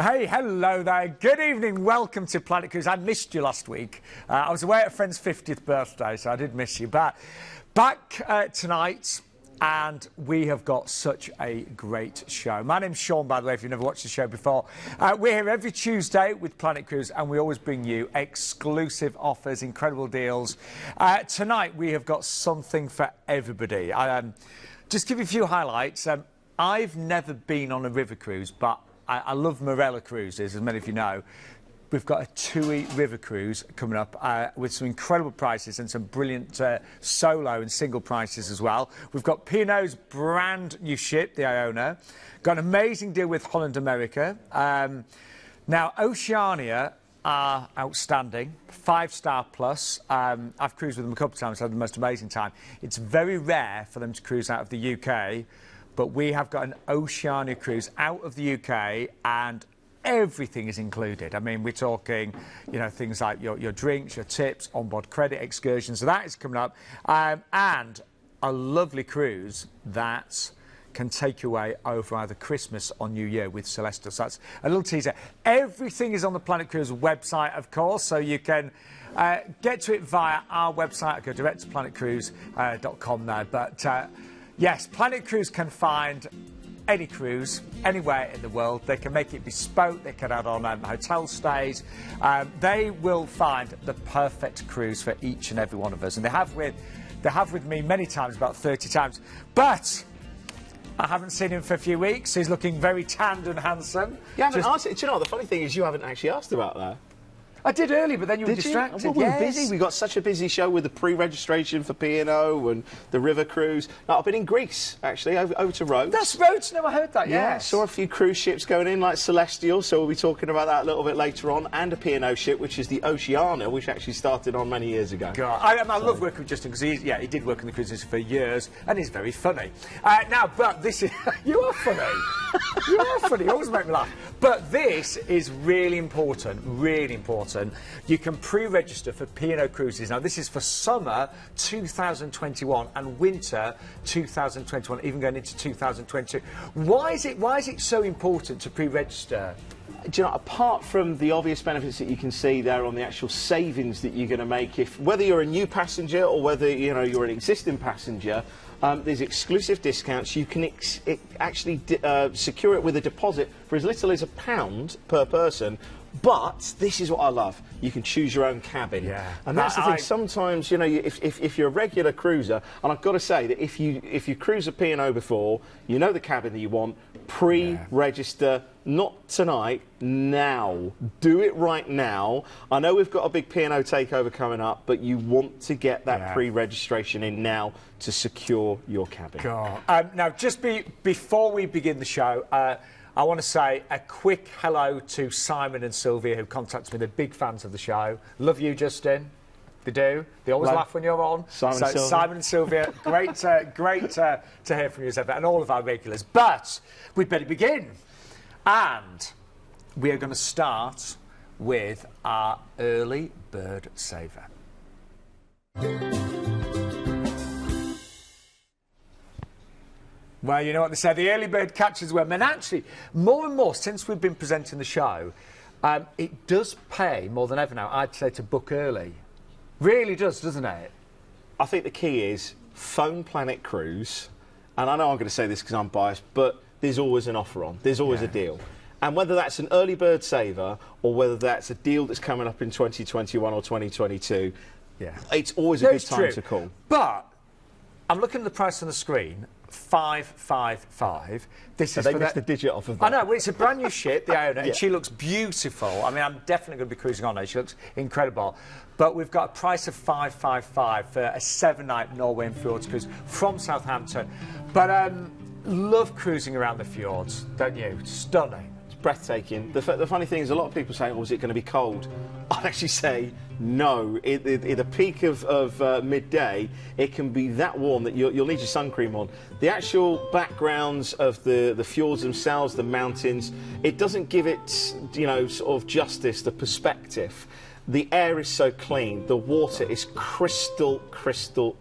Hey, hello there. Good evening. Welcome to Planet Cruise. I missed you last week. I was away at a friend's 50th birthday, so I did miss you. But back tonight, and we have got such a great show. My name's Sean, by the way, if you've never watched the show before. We're here every Tuesday with Planet Cruise, and we always bring you exclusive offers, incredible deals. Tonight, we have got something for everybody. Just give you a few highlights. I've never been on a river cruise, but I love Marella cruises, as many of you know. We've got a TUI river cruise coming up with some incredible prices and some brilliant solo and single prices as well. We've got P&O's brand new ship, the Iona. Got an amazing deal with Holland America. Now, Oceania are outstanding, 5-star plus. I've cruised with them a couple of times, had the most amazing time. It's very rare for them to cruise out of the UK, but we have got an Oceania cruise out of the UK and everything is included. I mean, we're talking, you know, things like your drinks, your tips, onboard credit, excursions. So that is coming up. And a lovely cruise that can take you away over either Christmas or New Year with Celestyal. So that's a little teaser. Everything is on the Planet Cruise website, of course, so you can get to it via our website. Go direct to planetcruise.com there. But yes, Planet Cruise can find any cruise anywhere in the world. They can make it bespoke. They can add on hotel stays. They will find the perfect cruise for each and every one of us, and they have with me many times, about 30 times. But I haven't seen him for a few weeks. He's looking very tanned and handsome. You haven't asked. Do you know, the funny thing is you haven't actually asked about that. I did earlier, but then you were distracted. Well, we were busy. We got such a busy show with the pre-registration for P&O and the river cruise. No, I've been in Greece, actually, over to Rhodes. That's Rhodes? No, I heard that, yeah. Saw a few cruise ships going in, like Celestyal, so we'll be talking about that a little bit later on, and a P&O ship, which is the Oceania, which actually started on many years ago. God, I love working with Justin, because he did work in the cruises for years, and he's very funny. Now, but this is... You are funny. You are funny. You always make me laugh. But this is really important, really important. You can pre-register for P&O cruises. Now, this is for summer 2021 and winter 2021, even going into 2022. Why is it so important to pre-register? Do you know, apart from the obvious benefits that you can see there on the actual savings that you're going to make, whether you're a new passenger or whether you're an existing passenger, there's exclusive discounts. You can actually secure it with a deposit for as little as £1 per person. But this is what I love. You can choose your own cabin. Yeah. And that's the thing. Sometimes, you know, if you're a regular cruiser, and I've got to say that if you cruise a P&O before, you know the cabin that you want, pre-register, not tonight, now. Do it right now. I know we've got a big P&O takeover coming up, but you want to get that pre-registration in now to secure your cabin. God. Now, just before we begin the show, I want to say a quick hello to Simon and Sylvia, who contacted me. They're big fans of the show. Love you, Justin. They do. They always laugh when you're on. Simon and Sylvia, great to hear from you as ever, and all of our regulars. But we'd better begin. And we are going to start with our early bird saver. Well, you know what they say, the early bird catches worm. And actually, more and more, since we've been presenting the show, it does pay more than ever now, I'd say, to book early. Really does, doesn't it? I think the key is phone Planet Cruise, and I know I'm going to say this because I'm biased, but there's always an offer on. There's always a deal. And whether that's an early bird saver or whether that's a deal that's coming up in 2021 or 2022, it's always a good time to call. But I'm looking at the price on the screen. 555. This is they missed the digit off of that. I know. Well, it's a brand new ship, the Iona, and she looks beautiful. I mean, I'm definitely going to be cruising on her. She looks incredible. But we've got a price of 555 for a 7-night Norwegian fjords cruise from Southampton. But love cruising around the fjords, don't you? Stunning. It's breathtaking. The funny thing is, a lot of people say, "Oh, is it going to be cold?" I'd actually say no. At the peak of midday, it can be that warm that you'll need your sun cream on. The actual backgrounds of the fjords themselves, the mountains, it doesn't give it, you know, sort of justice, the perspective. The air is so clean. The water is crystal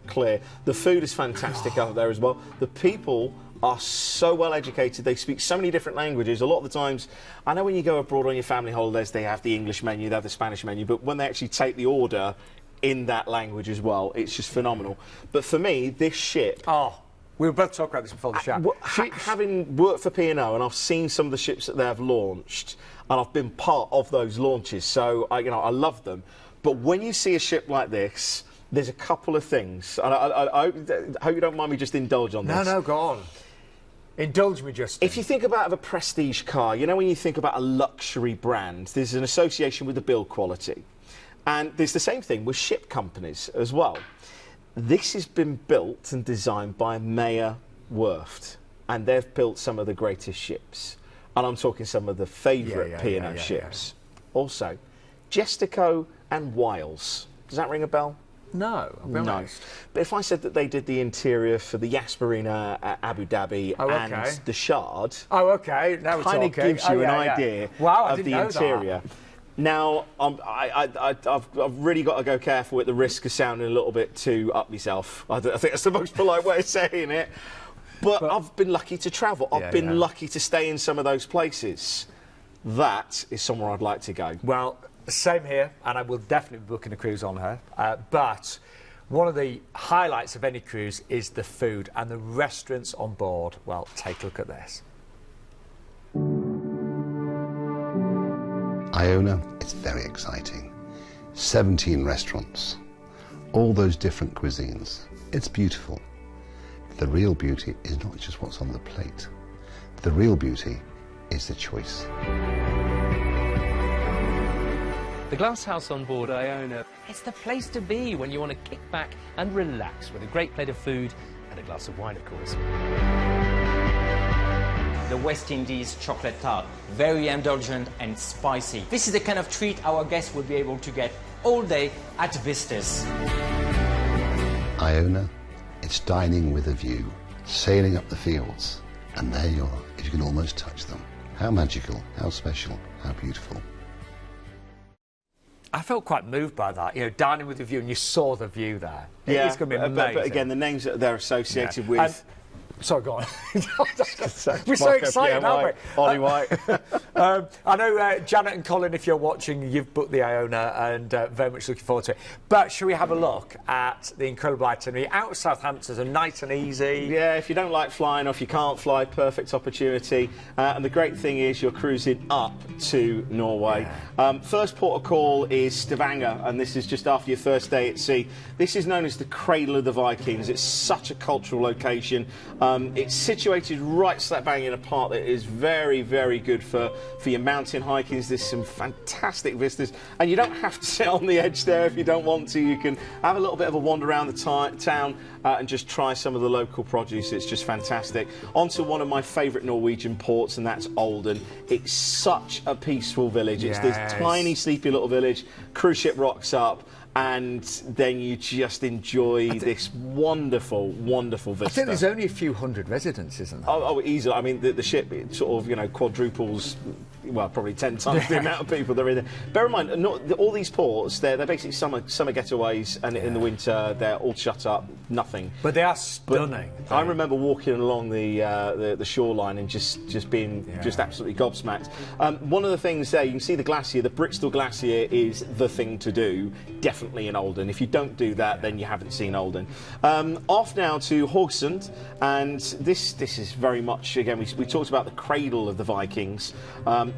clear. The food is fantastic out there as well. The people are so well educated. They speak so many different languages. A lot of the times, I know when you go abroad on your family holidays, they have the English menu, they have the Spanish menu, but when they actually take the order in that language as well, it's just phenomenal. But for me, this ship... Oh, we were both talking about this before the show. Having worked for P&O, and I've seen some of the ships that they have launched, and I've been part of those launches, so I love them. But when you see a ship like this, there's a couple of things, and I hope you don't mind me just indulge on this. No, go on. Indulge me, Justin. If you think about a prestige car, you know when you think about a luxury brand, there's an association with the build quality. And there's the same thing with ship companies as well. This has been built and designed by Maya Werft, and they've built some of the greatest ships. And I'm talking some of the favourite P&O ships. Also, Gestico and Wiles. Does that ring a bell? No, I'll be honest. But if I said that they did the interior for the Yas Marina at Abu Dhabi and the Shard, now we're talking. Kind of gives you an idea of the interior. Now, I've really got to go careful with the risk of sounding a little bit too up myself. I think that's the most polite way of saying it. But I've been lucky to travel. I've been lucky to stay in some of those places. That is somewhere I'd like to go. Well, same here, and I will definitely be booking a cruise on her. But one of the highlights of any cruise is the food and the restaurants on board. Well, take a look at this. Iona, it's very exciting. 17 restaurants, all those different cuisines. It's beautiful. The real beauty is not just what's on the plate. The real beauty is the choice. The glass house on board Iona, it's the place to be when you want to kick back and relax with a great plate of food and a glass of wine, of course. The West Indies chocolate tart, very indulgent and spicy. This is the kind of treat our guests will be able to get all day at Vistas. Iona, it's dining with a view, sailing up the fields, and there you are, if you can almost touch them. How magical, how special, how beautiful. I felt quite moved by that, dining with the view, and you saw the view there. Yeah, it's going to be amazing. But again, the names that they're associated with... Sorry, go on. We're so excited, aren't we? Ollie White. I know, Janet and Colin, if you're watching, you've booked the Iona and very much looking forward to it. But shall we have a look at the incredible itinerary out of Southampton, so nice and easy? Yeah, if you don't like flying or if you can't fly, perfect opportunity. And the great thing is you're cruising up to Norway. Yeah. First port of call is Stavanger, and this is just after your first day at sea. This is known as the cradle of the Vikings. It's such a cultural location. It's situated right slap bang in a part that is very, very good for your mountain hiking. There's some fantastic vistas, and you don't have to sit on the edge there if you don't want to. You can have a little bit of a wander around the town and just try some of the local produce. It's just fantastic. On to one of my favourite Norwegian ports, and that's Olden. It's such a peaceful village. It's this tiny, sleepy little village. Cruise ship rocks up, and then you just enjoy this wonderful, wonderful vista. I think there's only a few hundred residents, isn't there? Oh, easily. I mean, the ship sort of, quadruples, well, probably 10 times the amount of people that are in there. Bear in mind, all these ports, they're basically summer getaways, and in the winter they're all shut up, nothing. But they are stunning. I remember walking along the shoreline and just being just absolutely gobsmacked. One of the things there, you can see the glacier, the Brixton Glacier is the thing to do, definitely in Olden. If you don't do that, then you haven't seen Olden. Off now to Haugesund, and this is very much, again, we talked about the cradle of the Vikings.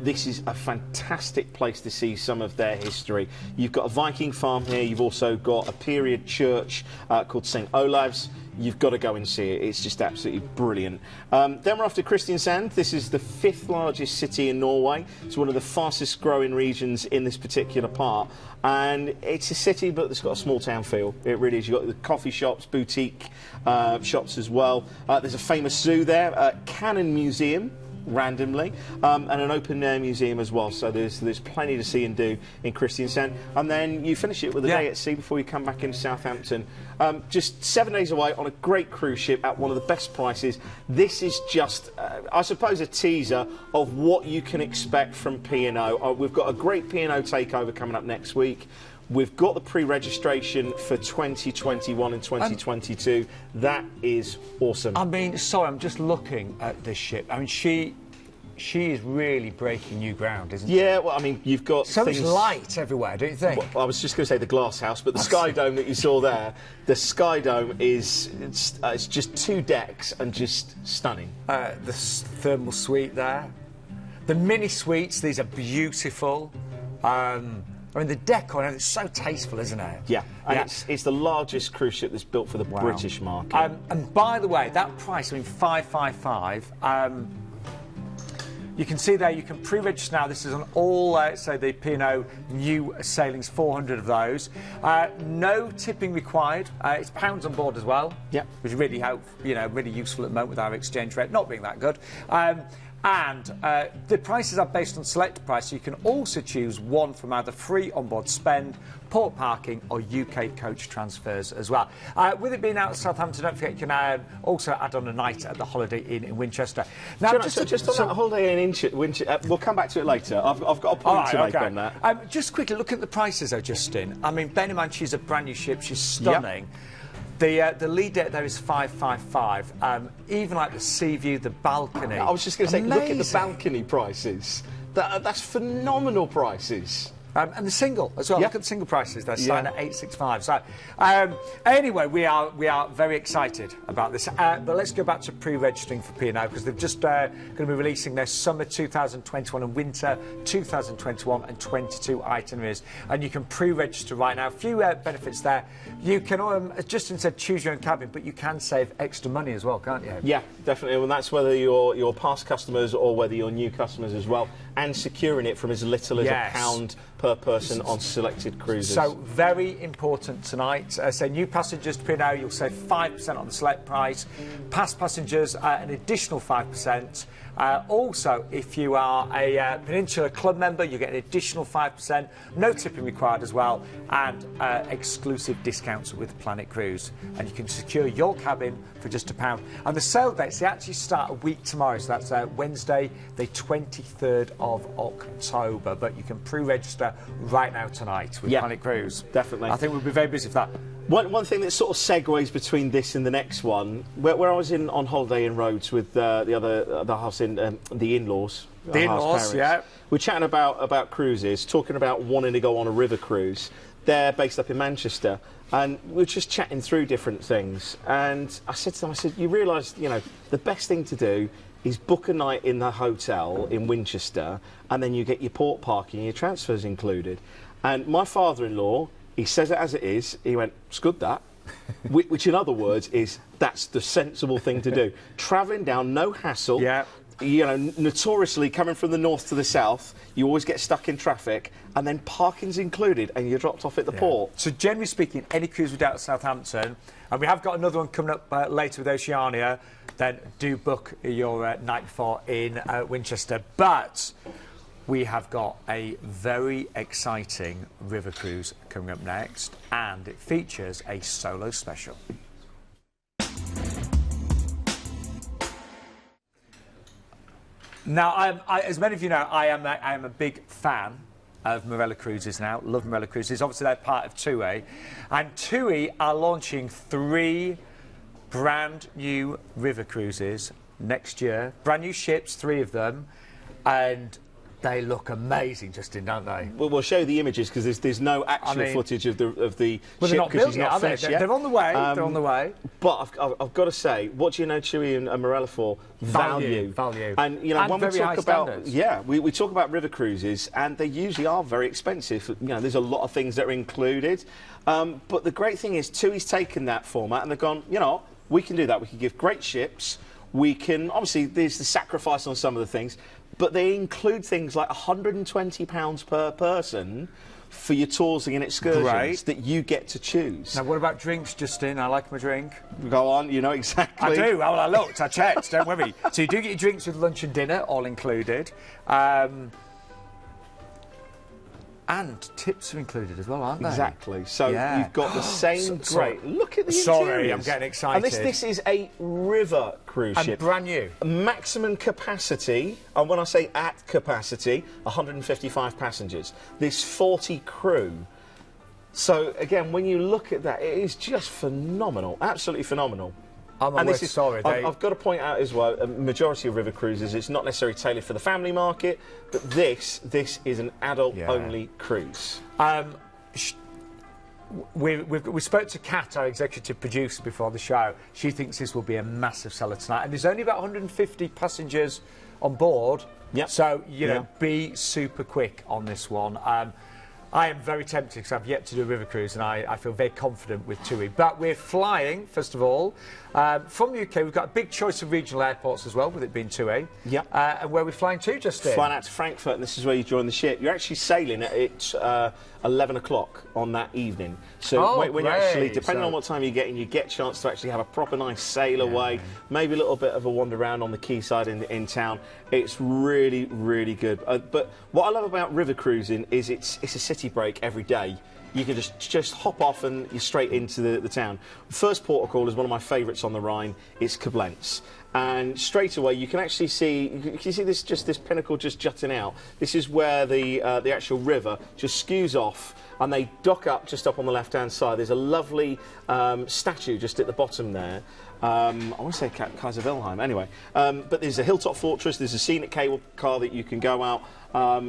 This is a fantastic place to see some of their history. You've got a Viking farm here, you've also got a period church called St. Olav's. You've got to go and see it. It's just absolutely brilliant. Then we're off to Kristiansand. This is the 5th largest city in Norway. It's one of the fastest growing regions in this particular part. And it's a city, but it's got a small town feel. It really is. You've got the coffee shops, boutique shops as well. There's a famous zoo there, Cannon Museum, randomly, and an open air museum as well, so there's plenty to see and do in Kristiansand. And then you finish it with a day at sea before you come back into Southampton. Just 7 days away on a great cruise ship at one of the best prices. This is just, I suppose, a teaser of what you can expect from P&O. We've got a great P&O takeover coming up next week. We've got the pre-registration for 2021 and 2022. That is awesome. I mean, sorry, I'm just looking at this ship. I mean, she is really breaking new ground, isn't she? Yeah, well, I mean, you've got so things... much light everywhere, don't you think? Well, I was just going to say the glass house, but the Sky Dome that you saw there, the Sky Dome is it's just 2 decks and just stunning. The thermal suite there. The mini suites, these are beautiful. I mean, the decor, it's so tasteful, isn't it? Yeah, and it's the largest cruise ship that's built for the British market. And by the way, that price, I mean, 555. You can see there, you can pre-register now. This is on all, say, the P&O new sailings, 400 of those. No tipping required. It's pounds on board as well. Yeah, which really really useful at the moment with our exchange rate not being that good. And the prices are based on select price, so you can also choose one from either free onboard spend, port parking or UK coach transfers as well. With it being out of Southampton, don't forget you can also add on a night at the Holiday Inn in Winchester. Now, just on that Holiday Inn in Winchester, we'll come back to it later. I've got a point to make on that. Just quickly, look at the prices though, Justin. I mean, bear in mind she's a brand new ship, she's stunning. Yep. The lead deck there is 555. Even like the sea view, the balcony. I was just going to say, look at the balcony prices. That's phenomenal prices. And the single as well. Yep. Look at the single prices. They're starting at 865. So anyway, we are very excited about this. But let's go back to pre-registering for P&O because they've just going to be releasing their summer 2021 and winter 2021 and 22 itineraries, and you can pre-register right now. A few benefits there. You can, as Justin said, choose your own cabin, but you can save extra money as well, can't you? Yeah, definitely. Well, that's whether you're past customers or whether you're new customers as well, and securing it from as little as £1 per person on selected cruises. So very important tonight. Say new passengers to P&O, you'll save 5% on the select price. Past passengers, an additional 5%. Also, if you are a Peninsula Club member, you get an additional 5%. No tipping required as well, and exclusive discounts with Planet Cruise. And you can secure your cabin for just £1. And the sale dates, they actually start a week tomorrow, so that's Wednesday, the 23rd of October. But you can pre-register right now tonight with Planet Cruise. Definitely. I think we'll be very busy for that. One thing that sort of segues between this and the next one, where I was on holiday in Rhodes with the house in the in-laws. The in-laws, yeah. We're chatting about cruises, talking about wanting to go on a river cruise. They're based up in Manchester, and we're just chatting through different things. And I said to them, you realise, the best thing to do is book a night in the hotel in Winchester, and then you get your port parking, your transfers included. And my father-in-law, he says it as it is. He went, "It's good that," which in other words is that's the sensible thing to do. Travelling down, no hassle. Yeah. Notoriously coming from the north to the south, you always get stuck in traffic, and then parking's included, and you're dropped off at the port. So generally speaking, any cruise without out Southampton, and we have got another one coming up later with Oceania, then do book your night before in Winchester. But we have got a very exciting river cruise coming up next, and it features a solo special. Now, as many of you know, I am a big fan of Marella Cruises now. Love Marella Cruises. Obviously, they're part of TUI. And TUI are launching 3 brand new river cruises next year. Brand new ships, 3 of them. And they look amazing, Justin, don't they? Well, we'll show the images because there's no actual footage of the well, ship because it's not finished yet. They're on the way. They're on the way. But I've got to say, what do you know TUI and Marella for? Value. And when we talk about we talk about river cruises, and they usually are very expensive. There's a lot of things that are included. But the great thing is TUI's taken that format and they've gone, we can do that. We can give great ships. We can, obviously, there's the sacrifice on some of the things, but they include things like £120 per person for your tours and excursions that you get to choose. Now, what about drinks, Justin? I like my drink. Go on, you know exactly. I do. Well, I looked, I checked, don't worry. So you do get your drinks with lunch and dinner, all included. And tips are included as well, aren't they? Exactly. So you've got the same look at the interiors. Sorry, I'm getting excited. And this is a river cruise ship. And brand new. Maximum capacity, and when I say at capacity, 155 passengers. There's 40 crew. So again, when you look at that, it is just phenomenal, absolutely phenomenal. And this is sorry. I've got to point out as well, a majority of river cruises, it's not necessarily tailored for the family market, but this is an adult-only cruise. We spoke to Kat, our executive producer, before the show. She thinks this will be a massive seller tonight, and there's only about 150 passengers on board. Yep. So you know, be super quick on this one. I am very tempted because I've yet to do a river cruise, and I feel very confident with TUI. But we're flying, first of all, from the UK. We've got a big choice of regional airports as well, with it being TUI. Yep. And where we're flying to, Justin? Flying out to Frankfurt, and this is where you join the ship. You're actually sailing at 11 o'clock on that evening. So when you actually, depending on what time you get in, you get a chance to actually have a proper nice sail away, maybe a little bit of a wander around on the quayside in town. It's really, really good. But what I love about river cruising is it's a city break every day. You can just hop off and you're straight into the town. First port of call is one of my favourites on the Rhine. It's Koblenz. And straight away you can actually see, this pinnacle just jutting out. This is where the actual river just skews off, and they dock up just up on the left-hand side. There's a lovely statue just at the bottom there. I want to say Kaiser Wilhelm, anyway. But there's a hilltop fortress, there's a scenic cable car that you can go out.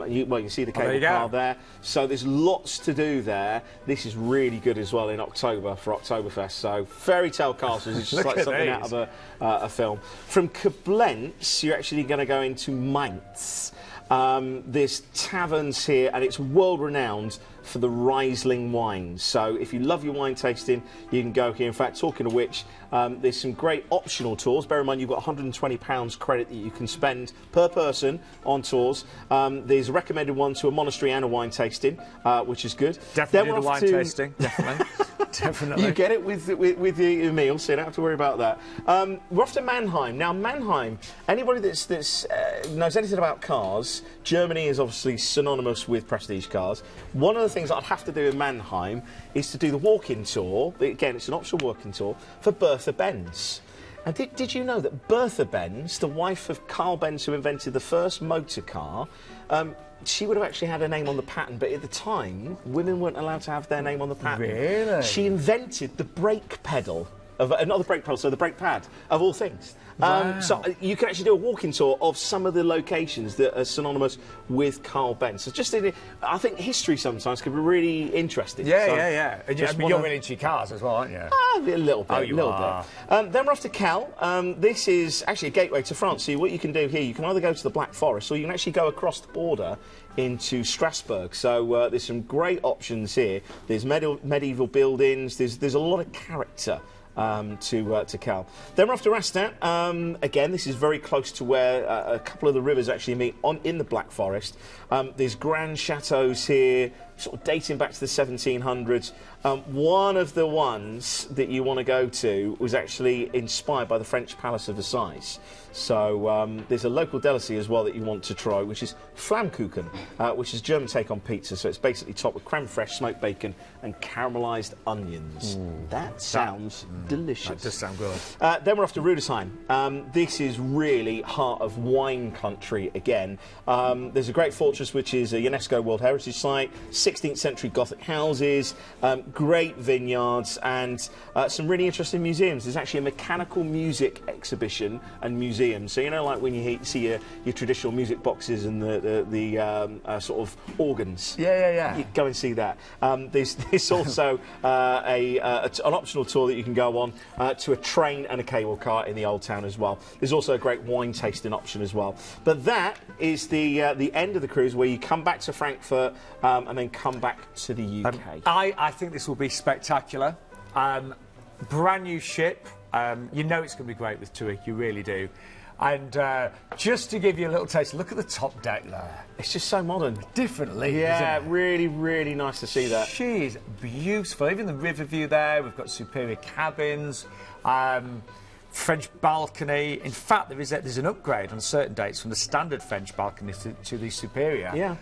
You can see the cable car there. So there's lots to do there. This is really good as well in October for Oktoberfest. So fairy tale castles is just like something out of a film. From Koblenz, you're actually going to go into Mainz. There's taverns here, and it's world renowned for the Riesling wines. So if you love your wine tasting, you can go here. In fact, talking of which, there's some great optional tours. Bear in mind, you've got £120 credit that you can spend per person on tours. There's a recommended one to a monastery and a wine tasting, which is good. Definitely do the wine tasting, definitely. Definitely. You get it with your meal, so you don't have to worry about that. We're off to Mannheim. Now, Mannheim, anybody that's knows anything about cars, Germany is obviously synonymous with prestige cars. One of the things I'd have to do in Mannheim is to do the walk-in tour. Again, it's an optional walk-in tour for Bertha Benz. And did you know that Bertha Benz, the wife of Carl Benz, who invented the first motor car, she would have actually had her name on the patent, but at the time, women weren't allowed to have their name on the patent. Really? She invented the brake pedal, not the brake pedal, so the brake pad, of all things. Wow. So you can actually do a walking tour of some of the locations that are synonymous with Carl Benz. So just I think history sometimes can be really interesting. Yeah. And you're really into your cars as well, aren't you? A little bit. Oh, you are. Then we're off to Cal. This is actually a gateway to France. So what you can do here, you can either go to the Black Forest or you can actually go across the border into Strasbourg. So there's some great options here. There's medieval buildings. There's a lot of character to Cal. Then we're off to Rastatt. Again, this is very close to where a couple of the rivers actually meet in the Black Forest. There's grand chateaux here, sort of dating back to the 1700s. One of the ones that you want to go to was actually inspired by the French Palace of Versailles. So there's a local delicacy as well that you want to try, which is Flammkuchen, which is a German take on pizza. So it's basically topped with creme fraiche, smoked bacon, and caramelised onions. That sounds delicious. That does sound good. Then we're off to Rudolph. This is really heart of wine country again. There's a great fortress which is a UNESCO World Heritage Site, 16th century Gothic houses, great vineyards, and some really interesting museums. There's actually a mechanical music exhibition and museum. So you know, like when you see your traditional music boxes and the sort of organs. Yeah. You go and see that. There's also an optional tour that you can go on to a train and a cable car in the Old Town as well. There's also a great wine tasting option as well. But that is the end of the cruise, where you come back to Frankfurt and then come back to the UK. I think this will be spectacular. Brand new ship. You know it's going to be great with TUI, you really do. And just to give you a little taste, look at the top deck there. It's just so modern. Differently, yeah, isn't it? really, really nice to see that. She is beautiful. Even the river view there, we've got superior cabins. French balcony. In fact, there's an upgrade on certain dates from the standard French balcony to the superior. Yeah.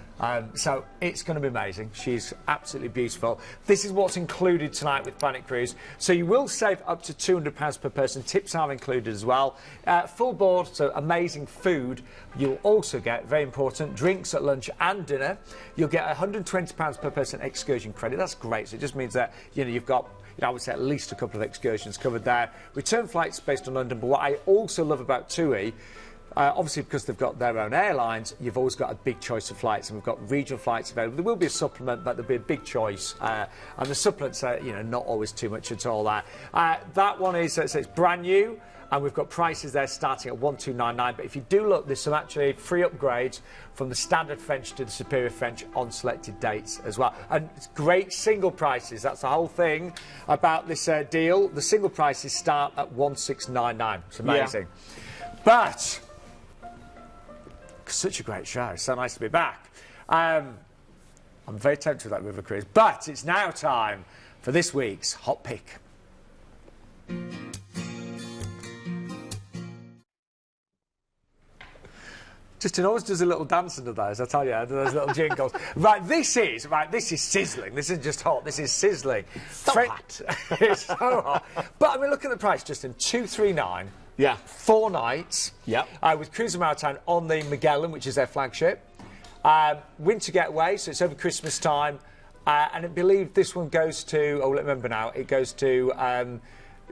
So it's going to be amazing. She's absolutely beautiful. This is what's included tonight with Planet Cruise. So you will save up to £200 per person. Tips are included as well. Full board, so amazing food. You'll also get, very important, drinks at lunch and dinner. You'll get £120 per person excursion credit. That's great. So it just means that you've got, I would say, at least a couple of excursions covered there. Return flights based on London. But what I also love about TUI, obviously because they've got their own airlines, you've always got a big choice of flights, and we've got regional flights available. There will be a supplement, but there'll be a big choice, and the supplements are, not always too much at all. That one is, it's brand new, and we've got prices there starting at 1,299. But if you do look, there's some actually free upgrades from the standard French to the superior French on selected dates as well. And it's great single prices. That's the whole thing about this deal. The single prices start at 1,699. It's amazing. Yeah. But such a great show. So nice to be back. I'm very tempted with that river cruise. But it's now time for this week's Hot Pick. Justin always does a little dance under those, I tell you, under those little jingles. This is sizzling. This isn't just hot, this is sizzling. So hot. It's so hot. But I mean, look at the price, Justin. 239. Yeah. 4 nights. Yep. With Cruise Maritime on the Magellan, which is their flagship. Winter getaway, so it's over Christmas time. And I believe this one goes to, let me remember now, it goes to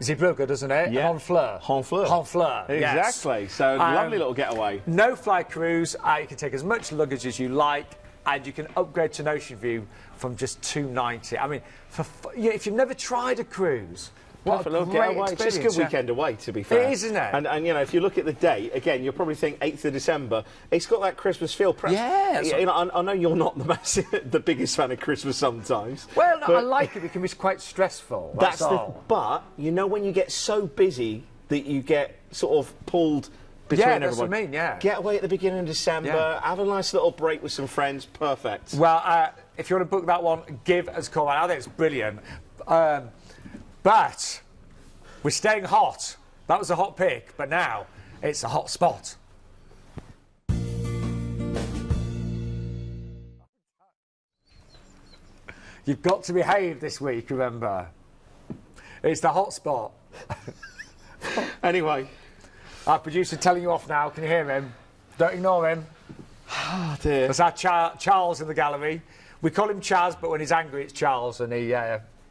Zeebrugge, doesn't it? Yeah. Honfleur. Honfleur. Exactly. Yes. So lovely little getaway. No fly cruise. You can take as much luggage as you like, and you can upgrade to an ocean view from just $290. I mean, if you've never tried a cruise, what a little great getaway. It's just a good weekend away, to be fair. It is, isn't it? And if you look at the date, again, you'll probably think 8th of December. It's got that Christmas feel. Perhaps, yeah. I know you're not the biggest fan of Christmas sometimes. Well, no, I like it. It can be quite stressful. That's all. But, when you get so busy that you get sort of pulled between everyone. That's what I mean, yeah. Get away at the beginning of December, have a nice little break with some friends. Perfect. Well, if you want to book that one, give us a call. I think it's brilliant. But we're staying hot. That was a hot pick, but now it's a hot spot. You've got to behave this week, remember. It's the hot spot. Anyway. Our producer telling you off now. Can you hear him? Don't ignore him. Oh, dear. That's our Charles in the gallery. We call him Chaz, but when he's angry, it's Charles, and he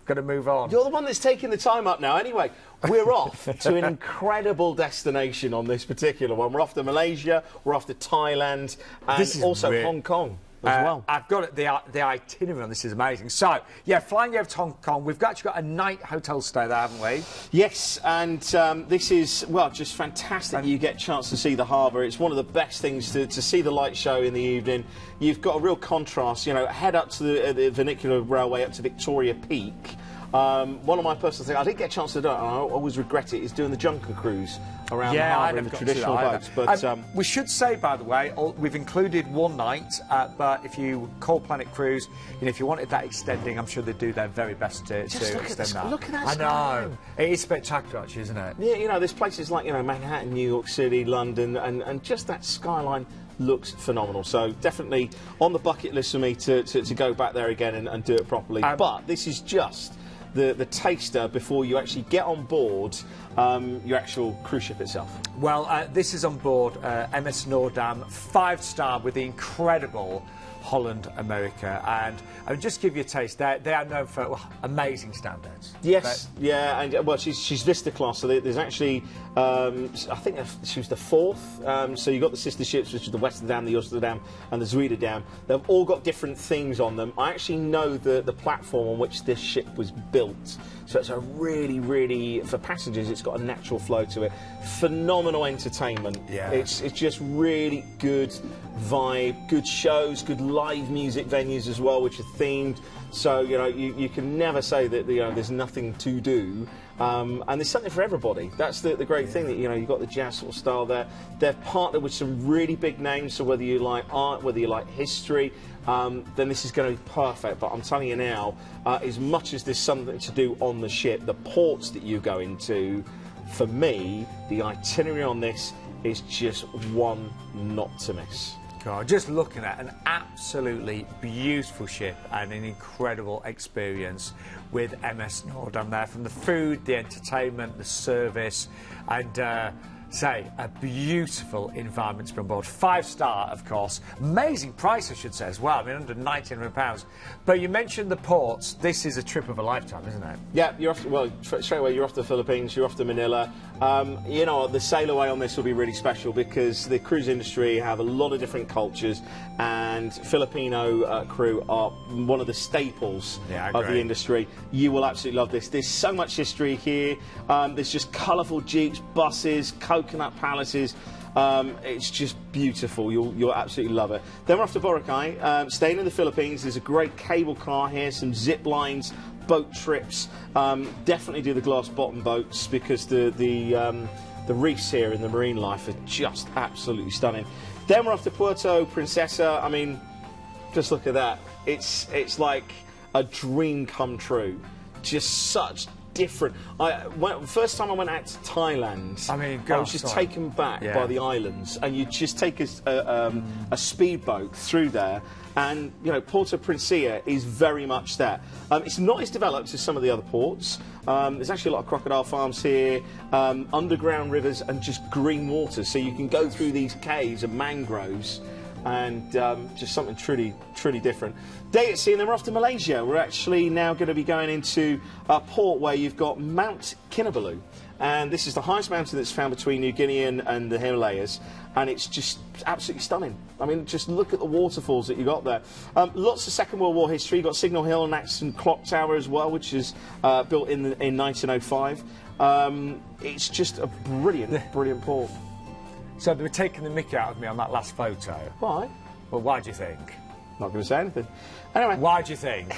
got to move on. You're the one that's taking the time up now. Anyway, we're off to an incredible destination on this particular one. We're off to Malaysia, we're off to Thailand, and also Hong Kong as well. I've got it, the itinerary on this is amazing. So, yeah, flying over to Hong Kong. We've actually got a night hotel stay there, haven't we? Yes, and this is, well, just fantastic. You get a chance to see the harbour. It's one of the best things to see the light show in the evening. You've got a real contrast, head up to the vernacular railway up to Victoria Peak. One of my personal things, I didn't get a chance to do it, and I always regret it, is doing the Junker cruise around the harbour in the traditional boats. But we should say, by the way, we've included one night, but if you call Planet Cruise, if you wanted that extending, I'm sure they'd do their very best to extend that. Look at that I skyline. know. It is spectacular, actually, isn't it? Yeah, there's places like, Manhattan, New York City, London, and just that skyline looks phenomenal. So definitely on the bucket list for me to go back there again and do it properly. But this is just the taster before you actually get on board your actual cruise ship itself. Well, this is on board MS Noordam, 5-star with the incredible Holland America, and I mean, just give you a taste. They are known for amazing standards. Yes, yeah, and well, she's Vista class, so there's actually I think she was the 4th. So you've got the sister ships, which are the Westerdam, the Amsterdam, and the Zuiderdam. They've all got different things on them. I actually know the platform on which this ship was built, so it's a really, for passengers, it's got a natural flow to it. Phenomenal entertainment. Yeah, it's just really good vibe, good shows, good live music venues as well, which are themed. So you can never say that there's nothing to do. And there's something for everybody. That's the great thing, that you've got the jazz sort of style there. They've partnered with some really big names, so whether you like art, whether you like history, then this is going to be perfect. But I'm telling you now, as much as there's something to do on the ship, the ports that you go into, for me, the itinerary on this is just one not to miss. God, just looking at an absolutely beautiful ship and an incredible experience with MS Noordam there, from the food, the entertainment, the service, and say, a beautiful environment to be on board. 5-star, of course. Amazing price, I should say, as well. I mean, under £1,900. But you mentioned the ports. This is a trip of a lifetime, isn't it? Yeah, you're off. Well, straight away, you're off to the Philippines. You're off to Manila. You know, the sail away on this will be really special because the cruise industry have a lot of different cultures, and Filipino crew are one of the staples of the industry. You will absolutely love this. There's so much history here. There's just colourful jeeps, buses, coconut palaces. It's just beautiful. You'll absolutely love it. Then we're off to Boracay, staying in the Philippines. There's a great cable car here, some zip lines, boat trips. Definitely do the glass bottom boats because the reefs here in the marine life are just absolutely stunning. Then we're off to Puerto Princesa. I mean, just look at that. It's like a dream come true. Just such different. First time I went out to Thailand, I was just taken back by the islands, and you just take a speedboat through there, and you know, Puerto Princesa is very much that. It's not as developed as some of the other ports. There's actually a lot of crocodile farms here, underground rivers, and just green water, so you can go through these caves and mangroves, and just something truly different. Day at sea, and then we're off to Malaysia. We're actually now going to be going into a port where you've got Mount Kinabalu, and this is the highest mountain that's found between New Guinea and the Himalayas, and it's just absolutely stunning. I mean, just look at the waterfalls that you got there. Lots of Second World War history. You've got Signal Hill and Axon Clock Tower as well, which is built in 1905. It's just a brilliant port. So they were taking the mickey out of me on that last photo. Why? Well, why do you think? Not going to say anything. Anyway. Why do you think?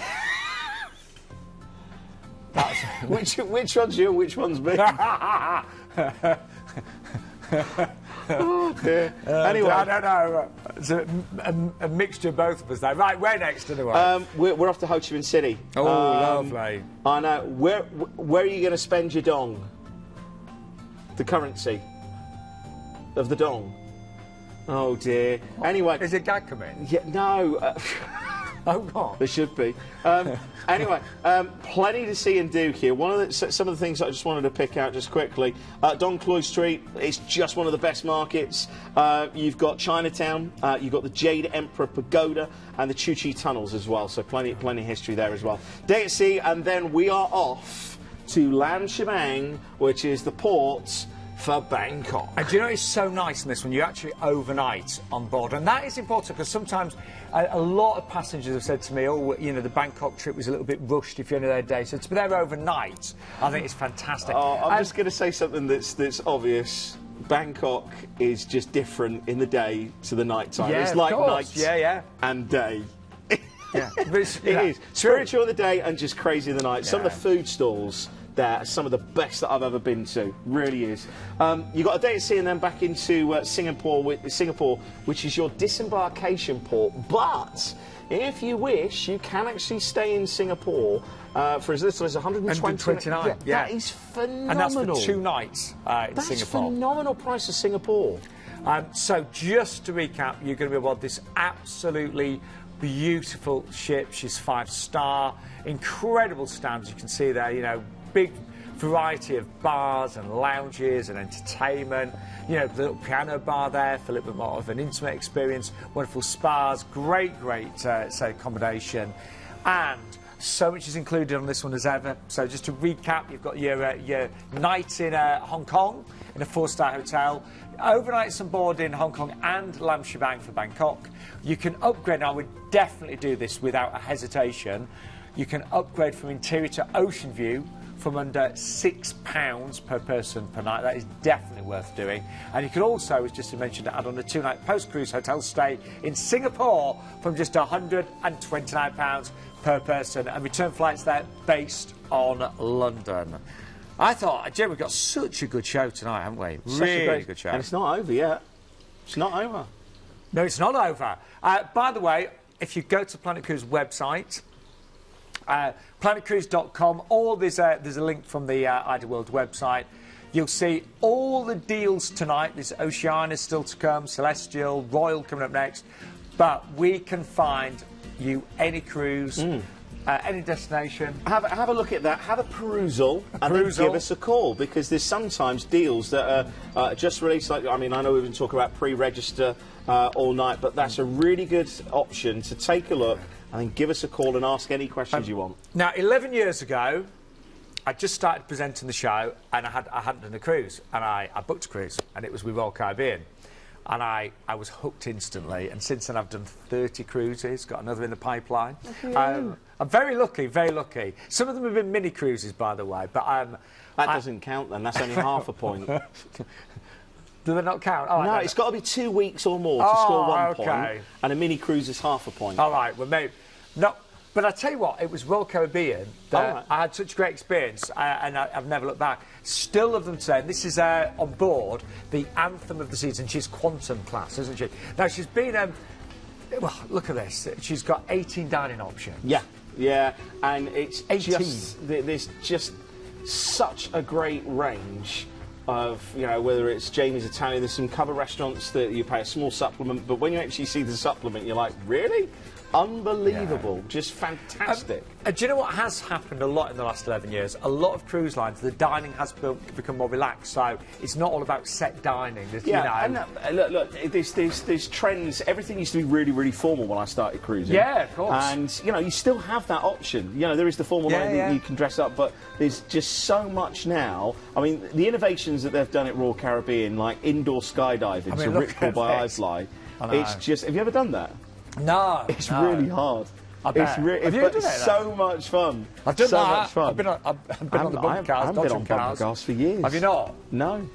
Which one's you and which one's me? Oh, dear. Anyway. I don't know. It's a mixture of both of us there. Right, where next anyway? We're off to Ho Chi Minh City. Oh, lovely. I know. Where are you going to spend your dong? The currency of the dong. Oh dear. Anyway. Is it gag coming? Yeah, no. Oh God. There should be. Anyway, plenty to see and do here. Some of the things I just wanted to pick out just quickly. Don Cloy Street is just one of the best markets. You've got Chinatown. You've got the Jade Emperor Pagoda and the Chu Chi tunnels as well. So plenty of history there as well. Day at sea, and then we are off to Lam Shabang, which is the port for Bangkok. And do you know it's so nice in this when you actually overnight on board, and that is important because sometimes a lot of passengers have said to me, oh, you know, the Bangkok trip was a little bit rushed if you're in their day, so to be there overnight, I think it's fantastic. Oh, I'm just going to say something that's obvious. Bangkok is just different in the day to the night time. Yeah, it's like night and day. Yeah, it is. Spiritual in the day and just crazy in the night. Some of the food stalls there are some of the best that I've ever been to. Really is. You got a day at sea and then back into Singapore, which is your disembarkation port. But if you wish, you can actually stay in Singapore for as little as 129. Yeah. That is phenomenal. And that's for 2 nights in Singapore. That's phenomenal price of Singapore. So just to recap, you're going to be aboard this absolutely beautiful ship. She's 5-star, incredible stands. You can see there, you know, big variety of bars and lounges and entertainment. You know, the little piano bar there for a little bit more of an intimate experience. Wonderful spas, great, say, accommodation, and so much is included on this one as ever. So just to recap, you've got your night in Hong Kong in a 4-star hotel, overnights on board in Hong Kong and Lam Shabang for Bangkok. You can upgrade, and I would definitely do this without a hesitation. You can upgrade from interior to ocean view from under £6 per person per night. That is definitely worth doing. And you can also, as just mentioned, add on a 2-night post-cruise hotel stay in Singapore from just £129 per person, and return flights there based on London. I thought, Jim, we've got such a good show tonight, haven't we? Really good show. And it's not over yet. It's not over. No, it's not over. By the way, if you go to Planet Cruise website, planetcruise.com, or there's a link from the ID World website. You'll see all the deals tonight. There's Oceania still to come, Celestyal, Royal coming up next. But we can find you any cruise, any destination. Have a look at that, have a perusal, and then give us a call, because there's sometimes deals that are just released. Like, I mean, I know we've been talking about pre-register all night, but that's a really good option to take a look and then give us a call and ask any questions you want. Now, 11 years ago, I just started presenting the show, and I hadn't done a cruise, and I booked a cruise, and it was with Royal Caribbean. And I was hooked instantly, and since then I've done 30 cruises, got another in the pipeline. I'm very lucky, very lucky. Some of them have been mini cruises, by the way, but that doesn't count then, that's only half a point. Do they not count? Oh, no, it's got to be 2 weeks or more to score 1 point, and a mini cruise is half a point. All right, well, maybe... No, but I tell you what, it was Royal Caribbean that I had such a great experience, and I've never looked back. Still love them today. And this is on board the Anthem of the Seas, and she's quantum class, isn't she? Now, she's been... well, look at this. She's got 18 dining options. Yeah, and it's 18. There's just such a great range of, you know, whether it's Jamie's Italian, there's some cover restaurants that you pay a small supplement, but when you actually see the supplement, you're like, really? Unbelievable, just fantastic. Do you know what has happened a lot in the last 11 years? A lot of cruise lines, the dining has become more relaxed, so it's not all about set dining. Yeah, you know. And look, there's trends. Everything used to be really, really formal when I started cruising. Yeah, of course. And, you know, you still have that option. You know, there is the formal line that you can dress up, but there's just so much now. I mean, the innovations that they've done at Royal Caribbean, like indoor skydiving, so Ripple by iFly, it's just... Have you ever done that? No, it's really hard. Have you done it? So much fun. I've done so that. much fun. I've been on the bumper cars. I've been on bumper cars for years. Have you not? No.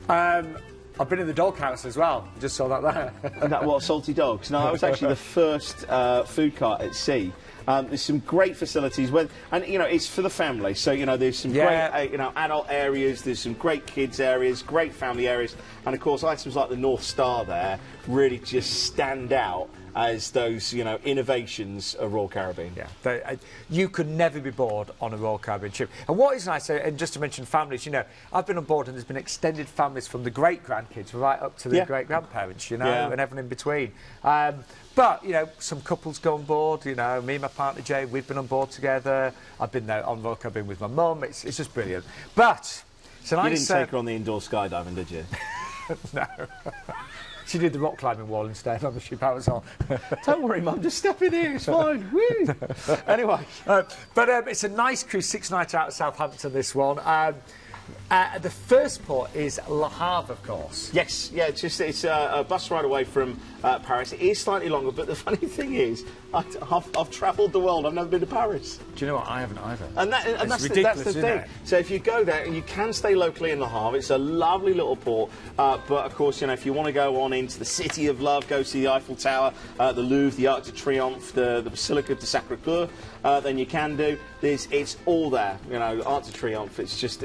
I've been in the doghouse as well. Just saw that there. And that what, salty dogs? No, that was actually the first food cart at sea. There's some great facilities, and you know it's for the family. So you know there's some great you know adult areas, there's some great kids areas, great family areas, and of course items like the North Star there really just stand out as those, you know, innovations of Royal Caribbean. Yeah, you could never be bored on a Royal Caribbean ship. And what is nice, and just to mention families, you know, I've been on board and there's been extended families from the great-grandkids right up to the great-grandparents, you know, and everyone in between. But, you know, some couples go on board, you know, me and my partner Jay, we've been on board together. I've been there on Royal Caribbean with my mum. It's just brilliant. But, so you didn't take her on the indoor skydiving, did you? No. She did the rock climbing wall instead on the ship I was on. Don't worry, Mum, just step in here, it's fine. Woo. Anyway. But it's a nice cruise, 6 nights out of Southampton, this one. The first port is Le Havre, of course. Yes, yeah, it's a bus ride away from Paris. It is slightly longer, but the funny thing is, I've travelled the world. I've never been to Paris. Do you know what? I haven't either. And that's ridiculous, the thing. So if you go there, and you can stay locally in Le Havre, it's a lovely little port. But of course, you know, if you want to go on into the City of Love, go see the Eiffel Tower, the Louvre, the Arc de Triomphe, the Basilica de Sacré-Cœur, then you can do. It's all there. You know, Arc de Triomphe. It's just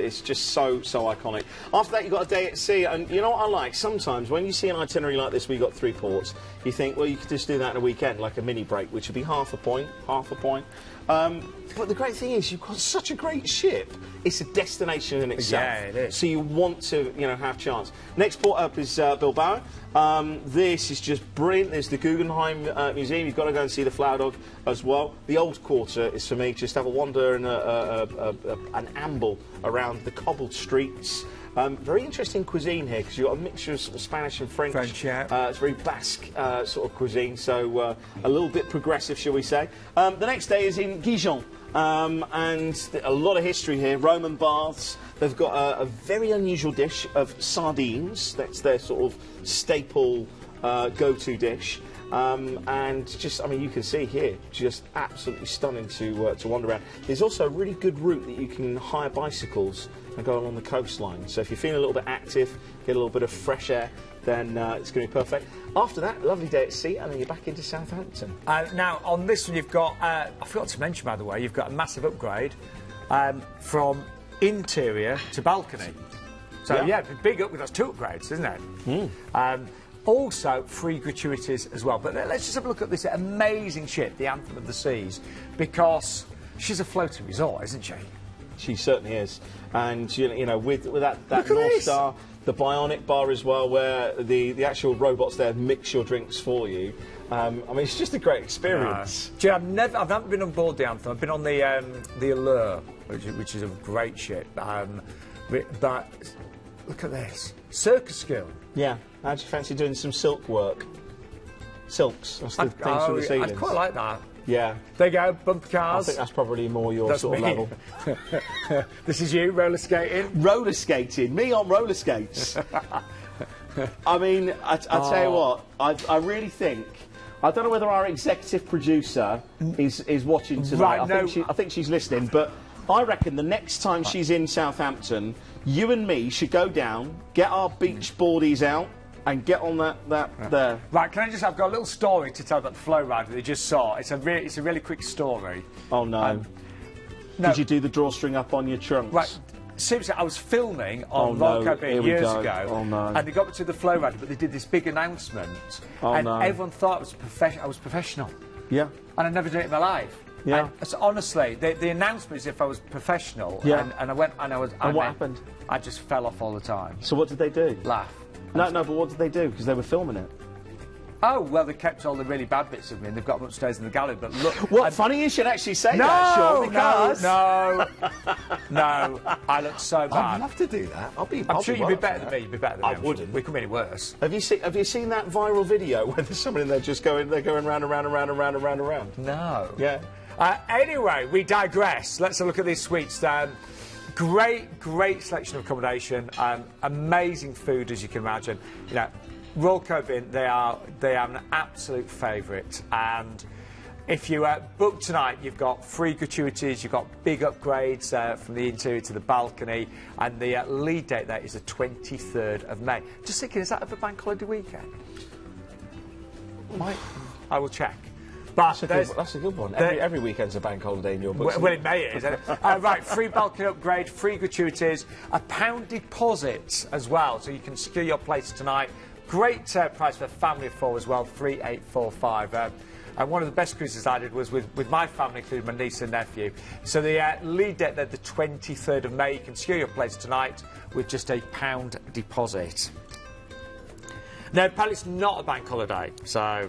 so iconic. After that, you've got a day at sea, and you know what I like? Sometimes when you see an itinerary like this, where you've got 3 ports, you think, well, you could just do that in a weekend, like a mini break, which would be half a point. But the great thing is, you've got such a great ship. It's a destination in itself. Yeah, it is. So you want to, you know, have chance. Next port up is Bilbao. This is just brilliant. There's the Guggenheim Museum. You've got to go and see the Flower Dog as well. The Old Quarter is for me. Just have a wander and an amble around the cobbled streets. Very interesting cuisine here, because you've got a mixture of, sort of Spanish and French. It's very Basque sort of cuisine, so a little bit progressive, shall we say. The next day is in Gijon, and a lot of history here. Roman baths. They've got a very unusual dish of sardines. That's their sort of staple go-to dish. And just, I mean, you can see here, just absolutely stunning to wander around. There's also a really good route that you can hire bicycles and go along the coastline. So if you're feeling a little bit active, get a little bit of fresh air, then it's going to be perfect. After that, lovely day at sea, and then you're back into Southampton. Now, on this one, you've got, I forgot to mention, by the way, you've got a massive upgrade from interior to balcony. So, yeah, big upgrade. That's 2 upgrades, isn't it? Also, free gratuities as well. But let's just have a look at this amazing ship, the Anthem of the Seas, because she's a floating resort, isn't she? She certainly is. And, you know, with that Look at North this. Star, the bionic bar as well, where the actual robots there mix your drinks for you. I mean, it's just a great experience. Do you know, I haven't been on board the Anthem. I've been on the Allure, which is a great ship. But look at this. Circus skill. Yeah. How'd you fancy doing some silk work? Silks. That's the things for the ceilings. I'd quite like that. Yeah. There you go, bumper I cars. think that's probably more your sort of level. This is you, roller skating. Roller skating. Me on roller skates. I mean, I tell you what, I really think... I don't know whether our executive producer is watching tonight. Right, I think she's listening, but I reckon the next time she's in Southampton, you and me should go down, get our beach boardies out, and get on that there. Right, can I just... I've got a little story to tell about the flow ride that you just saw. It's a really quick story. Oh, no. No. Did you do the drawstring up on your trunks? Right. Seriously, I was filming on no, Royal Caribbean here we years go. ago, Oh, no. and they got me to the flow ride, but they did this big announcement, Oh, and no. everyone thought I was professional, Yeah. and I'd never done it in my life. Yeah. And so honestly, the announcement is if I was professional, Yeah. and I went, and I was. And what happened? I just fell off all the time. So what did they do? Laugh. No, but what did they do? Because they were filming it. Oh, well, they kept all the really bad bits of me, and they've got them upstairs in the gallery, but look... What, funny you should actually say that, Sean, because... No, I look so bad. I'd love to do that. I'm sure you'd be better than me. You'd be better than me. I wouldn't. We couldn't be any worse. Have you seen that viral video where there's someone in there just going round and round and round and round and round and round? No. Yeah. Anyway, we digress. Let's have a look at these suites. Great selection of accommodation. Amazing food, as you can imagine. You know, Royal Caribbean, they are an absolute favourite. And if you book tonight, you've got free gratuities, you've got big upgrades from the interior to the balcony, and the lead date there is the 23rd of May. Just thinking, is that over bank holiday weekend? I will check. But That's a good one. Every weekend's a bank holiday in your books. well, it may is. Right, free balcony upgrade, free gratuities, £1 deposit as well, so you can secure your place tonight. Great price for a family of four as well, 3845. And one of the best cruises I did was with my family, including my niece and nephew. So the lead date there, the 23rd of May. You can secure your place tonight with just £1 deposit. Now, apparently it's not a bank holiday, so...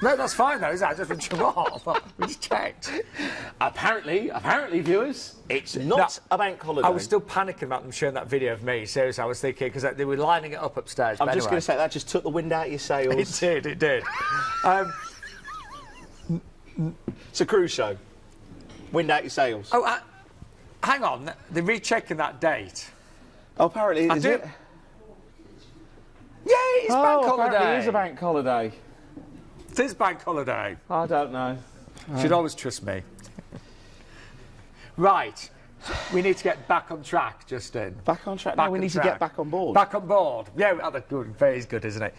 No, that's fine though, is that? I just been shut off. We just checked. Apparently, viewers, it's not a bank holiday. I was still panicking about them showing that video of me. Seriously, I was thinking, because they were lining it up upstairs. I'm just going to say, that just took the wind out of your sails. It did. It's a cruise show. Wind out your sails. Oh, hang on. They're rechecking that date. Oh, apparently, is it? Yeah, it's bank holiday. Apparently it is a bank holiday. It is bank holiday. I don't know. Should always trust me. Right. We need to get back on track, Justin. Back on track? Back No, we on need track. to get back on board. Back on board. Yeah, that's good. Very good, isn't it?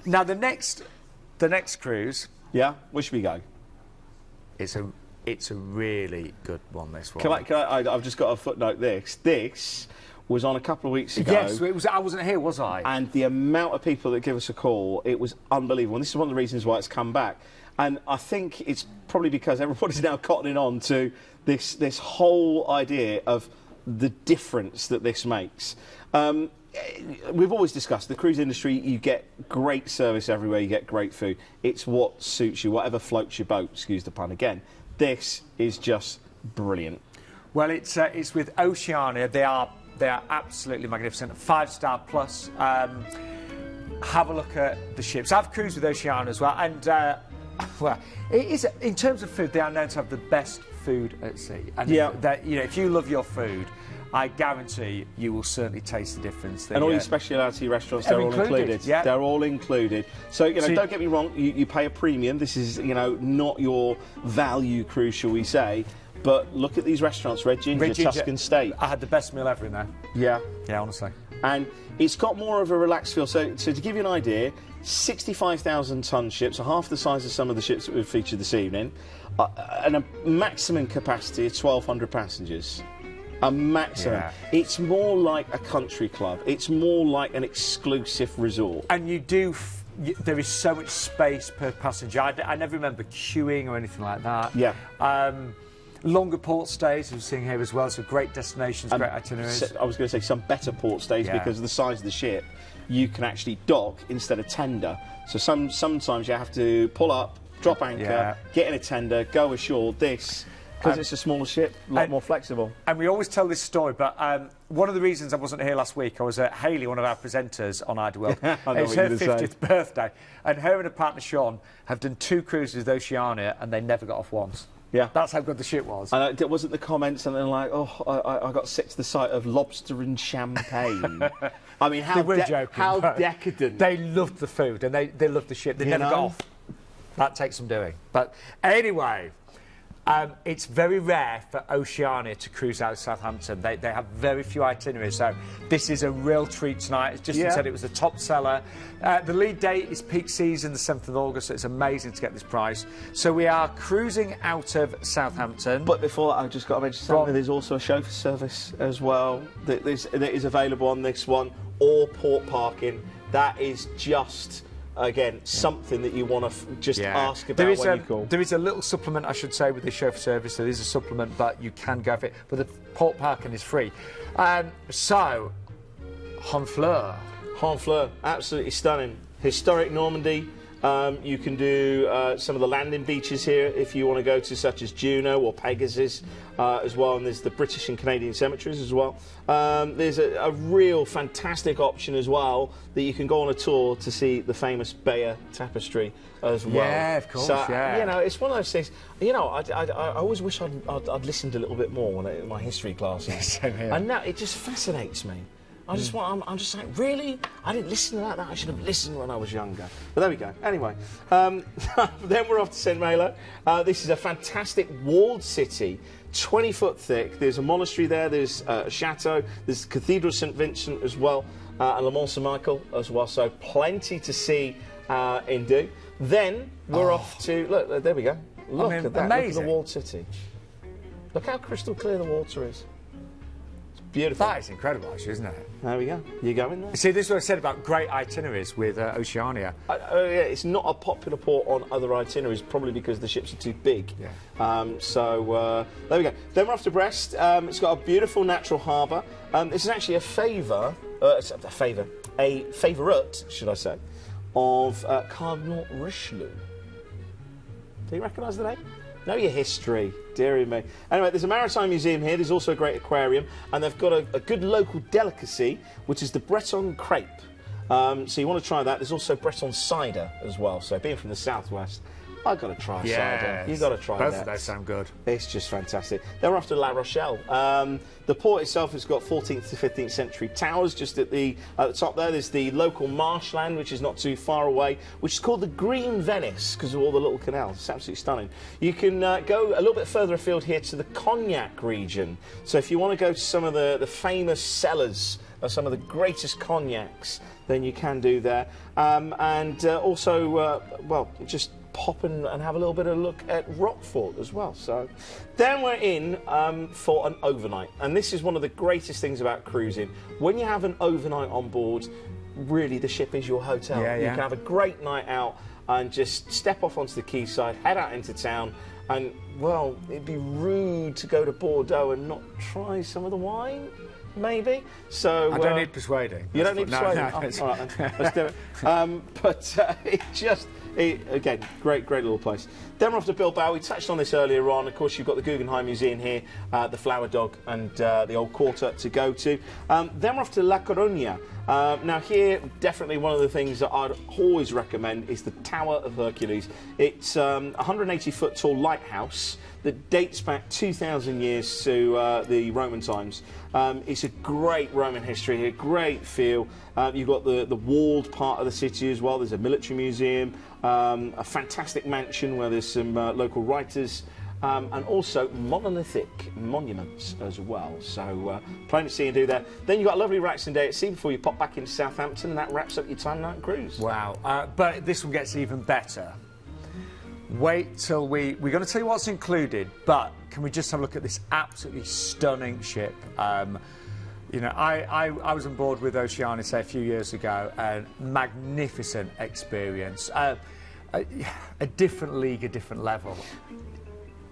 Now, the next cruise... Yeah? Where should we go? It's a really good one, this one. I've just got a footnote. This was on a couple of weeks ago. Yes, it was. I wasn't here, was I? And the amount of people that give us a call, it was unbelievable. And this is one of the reasons why it's come back. And I think it's probably because everybody's now cottoning on to this whole idea of the difference that this makes. We've always discussed the cruise industry. You get great service everywhere. You get great food. It's what suits you, whatever floats your boat. Excuse the pun again. This is just brilliant. Well, it's with Oceania. They are absolutely magnificent. 5-star plus. Have a look at the ships. I've cruised with Oceania as well, and well, it is in terms of food. They are known to have the best food at sea. And yeah. If you love your food, I guarantee you will certainly taste the difference. And all your speciality restaurants, they're all included. Yeah. They're all included. So, don't get me wrong, you pay a premium. This is, not your value cruise, shall we say. But look at these restaurants, Red Ginger, Tuscan Steak. I had the best meal ever in there. Yeah. Yeah, honestly. And it's got more of a relaxed feel. So to give you an idea, 65,000-ton ships, so half the size of some of the ships that we've featured this evening, and a maximum capacity of 1,200 passengers. A maximum. Yeah. It's more like a country club. It's more like an exclusive resort. And you do there is so much space per passenger. I never remember queuing or anything like that. Yeah. Longer port stays, we're seeing here as well, so great destinations, great itineraries. I was going to say some better port stays because of the size of the ship. You can actually dock instead of tender. So sometimes you have to pull up, drop anchor, get in a tender, go ashore. This, because it's a smaller ship, a lot more flexible. And we always tell this story, but one of the reasons I wasn't here last week, I was at Hayley, one of our presenters on Idle World. It's her 50th birthday, and her and her partner Sean have done 2 cruises with Oceania, and they never got off once. Yeah, that's how good the ship was. And it wasn't the comments something like, "Oh, I got sick to the sight of lobster and champagne." I mean, how decadent! They loved the food and they loved the ship. They never got off. That takes some doing. But anyway, it's very rare for Oceania to cruise out of Southampton. They have very few itineraries, so this is a real treat tonight. As Justin said, it was the top seller. The lead date is peak season, the 7th of August, so it's amazing to get this price. So we are cruising out of Southampton. But before that, I've just got to mention something. There's also a chauffeur service as well that is available on this one, or port parking. That is just... Again, something that you want to just ask about when you call. There is a little supplement, I should say, with the chauffeur service. There is a supplement, but you can go for it. But the port parking is free. So, Honfleur. Honfleur, absolutely stunning. Historic Normandy. You can do some of the landing beaches here if you want to go to, such as Juno or Pegasus as well. And there's the British and Canadian cemeteries as well. There's a real fantastic option as well that you can go on a tour to see the famous Bayer Tapestry as well. Yeah, of course, so, you know, it's one of those things, you know, I always wish I'd listened a little bit more in my history classes. Same here. And now it just fascinates me. I'm just like, really? I didn't listen to that. I should have listened when I was younger. But there we go. Anyway, then we're off to St Malo. This is a fantastic walled city, 20 foot thick. There's a monastery there. There's a chateau. There's the Cathedral St Vincent as well, and Le Mont Saint Michel as well. So plenty to see in Do. Then we're off to look. There we go. Look at that. Amazing. Look at the walled city. Look how crystal clear the water is. Beautiful. That is incredible, actually, isn't it? There we go. You going there? See, this is what I said about great itineraries with Oceania. Yeah, it's not a popular port on other itineraries, probably because the ships are too big. Yeah. So there we go. Then we're off to Brest. It's got a beautiful natural harbour. This is actually a favourite, should I say, of Cardinal Richelieu. Do you recognise the name? Know your history, dearie me. Anyway, there's a maritime museum here. There's also a great aquarium, and they've got a good local delicacy, which is the Breton crepe. So you want to try that. There's also Breton cider as well. So being from the southwest, I've got to try cider. You've got to try Both that. of those sound good. It's just fantastic. Then we're off to La Rochelle. The port itself has got 14th to 15th century towers. Just at the top there, there's the local marshland, which is not too far away, which is called the Green Venice because of all the little canals. It's absolutely stunning. You can go a little bit further afield here to the Cognac region. So if you want to go to some of the famous cellars of some of the greatest cognacs, then you can do there. Also, just pop and have a little bit of a look at Roquefort as well. So then we're in for an overnight, and this is one of the greatest things about cruising. When you have an overnight on board, really the ship is your hotel. You can have a great night out and just step off onto the quayside, head out into town, and well, it'd be rude to go to Bordeaux and not try some of the wine. Maybe. So I don't need persuading. You don't need persuading. No, all right, then. Let's do it. Again, great little place. Then we're off to Bilbao. We touched on this earlier on. Of course, you've got the Guggenheim Museum here, the Flower Dog, and the old quarter to go to. Then we're off to La Coruña. Now here, definitely one of the things that I'd always recommend is the Tower of Hercules. It's a 180-foot tall lighthouse that dates back 2,000 years to the Roman times. It's a great Roman history here, great feel. You've got the walled part of the city as well. There's a military museum, a fantastic mansion where there's some local writers, and also monolithic monuments as well. So plenty to see and do there. Then you've got a lovely relaxing day at sea before you pop back into Southampton, and that wraps up your time-night cruise. Wow. But this one gets even better. Wait till we're going to tell you what's included, but can we just have a look at this absolutely stunning ship? You know, I was on board with Oceania, say, a few years ago, and magnificent experience. A different league, a different level.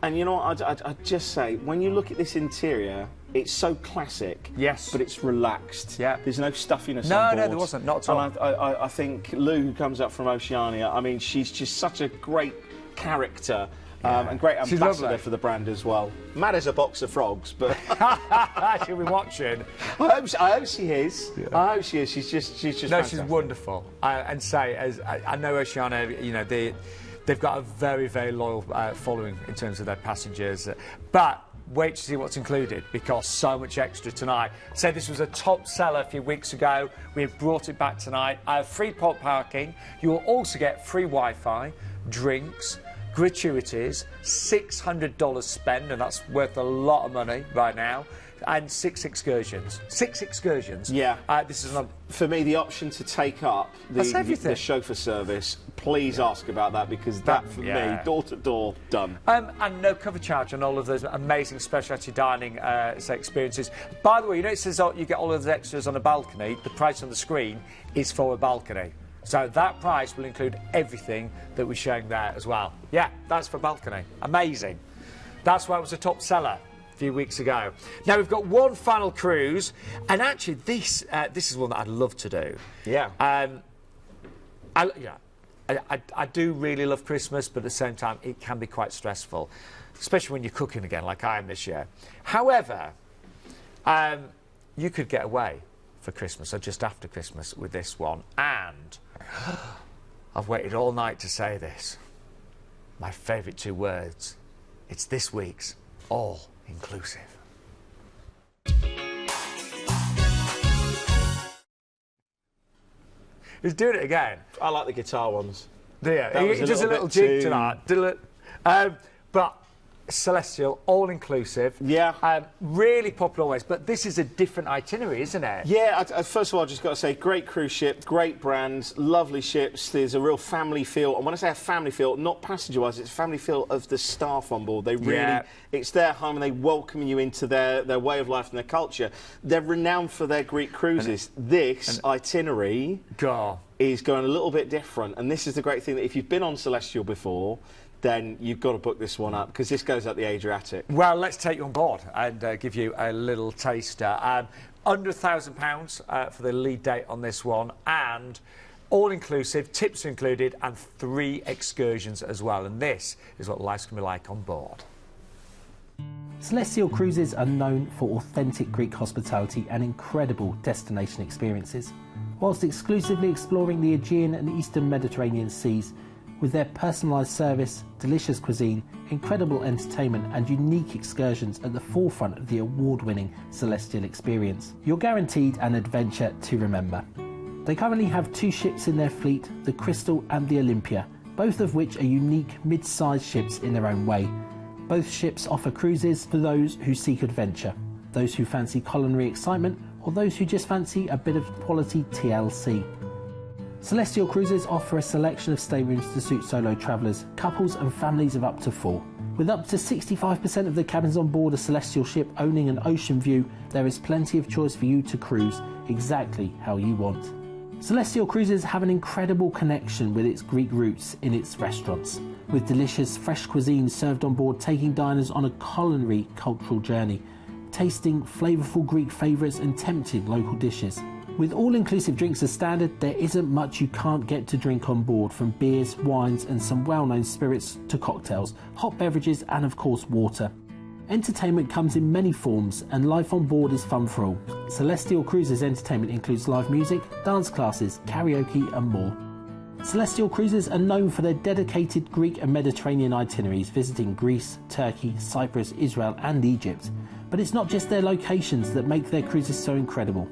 And you know what, I'd just say, when you look at this interior, it's so classic. Yes. But it's relaxed. Yeah. There's no stuffiness on board. No, there wasn't, not at all. And I think Lou, who comes up from Oceania, I mean, she's just such a great character. And great ambassador for the brand as well. Mad as a box of frogs, but she'll be watching. I hope she is. Yeah. I hope she is. She's just no, fantastic. she's wonderful. And say, as I know Oceania, you know, they've got a very, very loyal following in terms of their passengers. But wait to see what's included, because so much extra tonight. Said this was a top seller a few weeks ago. We've brought it back tonight. Free parking. You will also get free Wi-Fi, drinks, gratuities, $600 spend, and that's worth a lot of money right now, and 6 excursions. 6 excursions. Yeah. This is for me, the option to take up the chauffeur service. Please ask about that, because that for me, door to door, done. And no cover charge on all of those amazing specialty dining experiences. By the way, you know, it says you get all of those extras on a balcony. The price on the screen is for a balcony. So that price will include everything that we're showing there as well. Yeah, that's for balcony. Amazing. That's why it was a top seller a few weeks ago. Now we've got one final cruise, and actually this is one that I'd love to do. Yeah. I do really love Christmas, but at the same time it can be quite stressful, especially when you're cooking again like I am this year. However, you could get away for Christmas or just after Christmas with this one, and I've waited all night to say this. My favourite 2 words. It's this week's all-inclusive. He's doing it again. I like the guitar ones. Do you? He does a little jig tonight. But Celestyal, all-inclusive. Yeah. Really popular always, but this is a different itinerary, isn't it? Yeah, first of all, I've just got to say, great cruise ship, great brands, lovely ships. There's a real family feel. And when I say a family feel, not passenger-wise, it's a family feel of the staff on board. They really, it's their home, and they welcome you into their way of life and their culture. They're renowned for their Greek cruises. This itinerary is going a little bit different. And this is the great thing, that if you've been on Celestyal before, then you've got to book this one up, because this goes up the Adriatic. Well, let's take you on board and give you a little taster. Under £1,000 for the lead date on this one, and all-inclusive, tips are included, and 3 excursions as well. And this is what life's going to be like on board. Celestyal Cruises are known for authentic Greek hospitality and incredible destination experiences, whilst exclusively exploring the Aegean and Eastern Mediterranean seas with their personalised service, delicious cuisine, incredible entertainment and unique excursions at the forefront of the award-winning Celestyal experience. You're guaranteed an adventure to remember. They currently have 2 ships in their fleet, the Crystal and the Olympia, both of which are unique mid-sized ships in their own way. Both ships offer cruises for those who seek adventure, those who fancy culinary excitement, or those who just fancy a bit of quality TLC. Celestyal Cruises offer a selection of staterooms to suit solo travellers, couples and families of up to 4. With up to 65% of the cabins on board a Celestyal ship owning an ocean view, there is plenty of choice for you to cruise exactly how you want. Celestyal Cruises have an incredible connection with its Greek roots in its restaurants, with delicious fresh cuisine served on board, taking diners on a culinary cultural journey, tasting flavourful Greek favourites and tempting local dishes. With all-inclusive drinks as standard, there isn't much you can't get to drink on board, from beers, wines and some well-known spirits to cocktails, hot beverages and of course water. Entertainment comes in many forms and life on board is fun for all. Celestyal Cruises entertainment includes live music, dance classes, karaoke and more. Celestyal Cruises are known for their dedicated Greek and Mediterranean itineraries, visiting Greece, Turkey, Cyprus, Israel and Egypt. But it's not just their locations that make their cruises so incredible.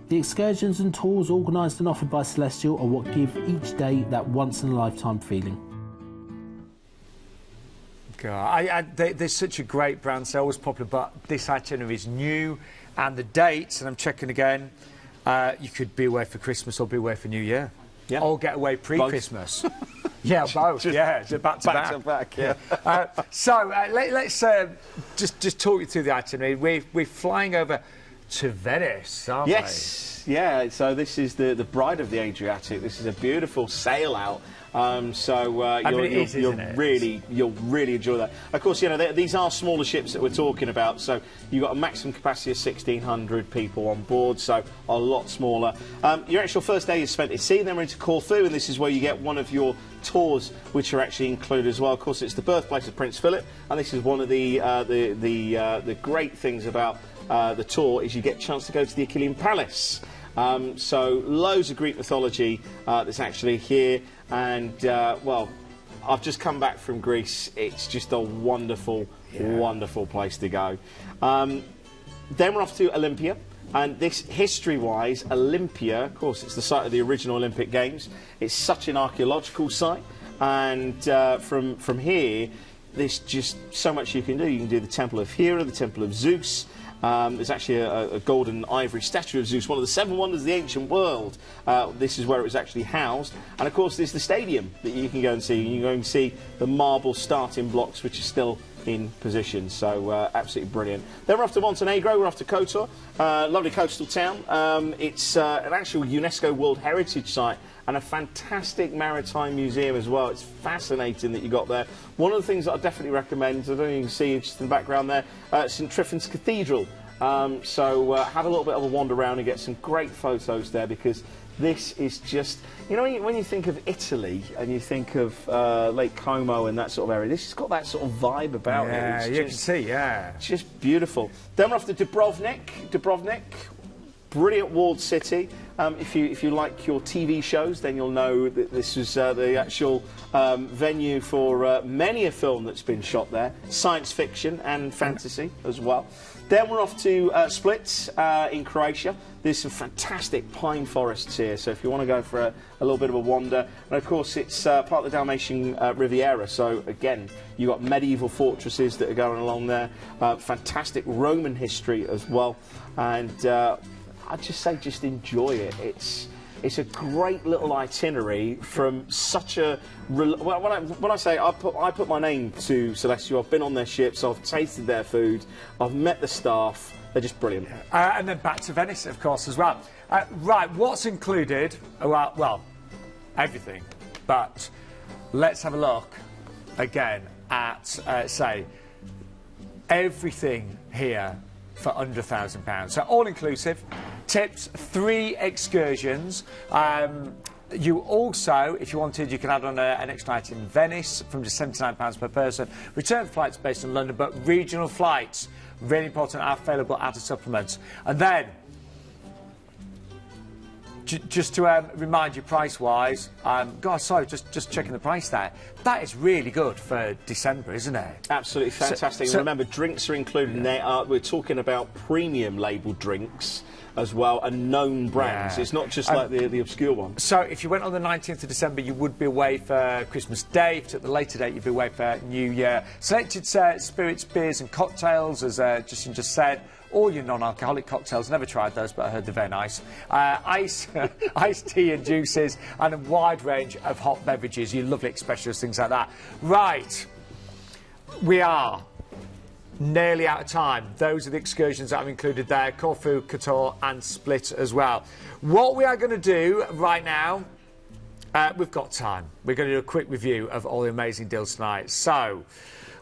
The excursions and tours organised and offered by Celestyal are what give each day that once-in-a-lifetime feeling. They're such a great brand, so always popular, but this itinerary is new, and the dates, and I'm checking again, you could be away for Christmas or be away for New Year. Yeah. Or get away pre-Christmas. Yeah, both. Yeah, back to back. Yeah. Let's just talk you through the itinerary. We're flying over to Venice, aren't Yes, yeah. So this is the bride of the Adriatic. This is a beautiful sail out. You'll really enjoy that. Of course, you know these are smaller ships that we're talking about. So you've got a maximum capacity of 1,600 people on board. So a lot smaller. Your actual first day is spent at sea. Then we're into Corfu, and this is where you get one of your tours, which are actually included as well. Of course, it's the birthplace of Prince Philip, and this is one of the great things about the tour is you get a chance to go to the Achillean Palace. So loads of Greek mythology that's actually here, and well, I've just come back from Greece. It's just a wonderful, wonderful place to go. Then we're off to Olympia, and this, history-wise, Olympia, of course, it's the site of the original Olympic Games. It's such an archaeological site, and from here, there's just so much you can do. You can do the Temple of Hera, the Temple of Zeus. There's actually a golden ivory statue of Zeus, one of the 7 wonders of the ancient world. This is where it was actually housed. And of course, there's the stadium that you can go and see. You can go and see the marble starting blocks, which are still in position. So absolutely brilliant. Then we're off to Montenegro. We're off to Kotor, lovely coastal town. It's an actual UNESCO World Heritage Site and a fantastic maritime museum as well. It's fascinating that you got there. One of the things that I definitely recommend, I don't know if you can see just in the background there, St Trifon's Cathedral. So have a little bit of a wander around and get some great photos there, because this is just, you know, when you think of Italy and you think of Lake Como and that sort of area, this has got that sort of vibe about it. Yeah, you can see, It's just beautiful. Then we're off to Dubrovnik, brilliant walled city. If you like your TV shows, then you'll know that this is the actual venue for many a film that's been shot there, science fiction and fantasy as well. Then we're off to Split in Croatia. There's some fantastic pine forests here, so if you want to go for a little bit of a wander, and of course it's part of the Dalmatian Riviera, so again you've got medieval fortresses that are going along there, fantastic Roman history as well, and I'd just say just enjoy it. It's a great little itinerary from such a... When I say I put my name to Celestyal, I've been on their ships, I've tasted their food, I've met the staff, they're just brilliant. And then back to Venice, of course, as well. Right, what's included? Well, everything. But let's have a look again at, say, everything here for under £1,000. So all-inclusive, tips, 3 excursions. You also, if you wanted, you can add on an extra night in Venice from just £79 per person. Return flights based in London, but regional flights, really important, are available out of supplements. And then, just to remind you price-wise, just checking the price there. That is really good for December, isn't it? Absolutely fantastic. And remember, drinks are included in there. We're talking about premium labelled drinks as well, and known brands. It's not just like the obscure ones. So if you went on the 19th of December, you would be away for Christmas Day. If you took the later date, you'd be away for New Year. Selected spirits, beers and cocktails, as Justin just said. All your non-alcoholic cocktails, never tried those, but I heard they're very nice. Iced tea and juices, and a wide range of hot beverages, your lovely expressions, things like that. Right, we are nearly out of time. Those are the excursions that I've included there, Corfu, Kotor and Split as well. What we are going to do right now, we've got time. We're going to do a quick review of all the amazing deals tonight. So,